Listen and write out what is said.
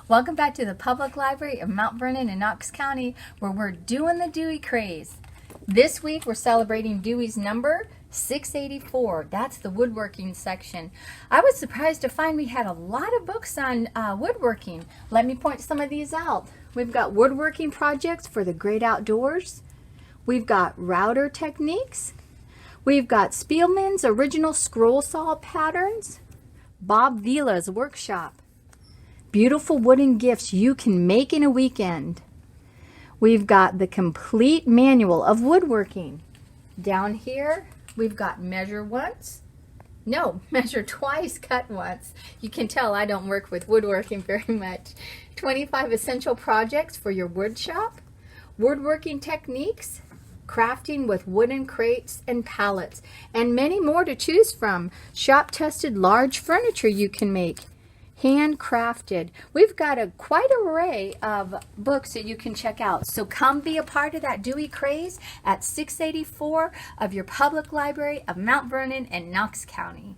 Welcome back to the Public Library of Mount Vernon in Knox County, where we're doing the Dewey craze. This week we're celebrating Dewey's number 684. That's the woodworking section. I was surprised to find we had a lot of books on woodworking. Let me point some of these out. We've got woodworking projects for the great outdoors. We've got router techniques. We've got Spielman's original scroll saw patterns. Bob Vila's workshop. Beautiful wooden gifts you can make in a weekend. We've got the complete manual of woodworking. Down here, we've got measure once. No, measure twice, cut once. You can tell I don't work with woodworking very much. 25 essential projects for your wood shop. Woodworking techniques. Crafting with wooden crates and pallets. And many more to choose from. Shop-tested large furniture you can make. Handcrafted. We've got quite an array of books that you can check out. So come be a part of that Dewey craze at 684 of your Public Library of Mount Vernon and Knox County.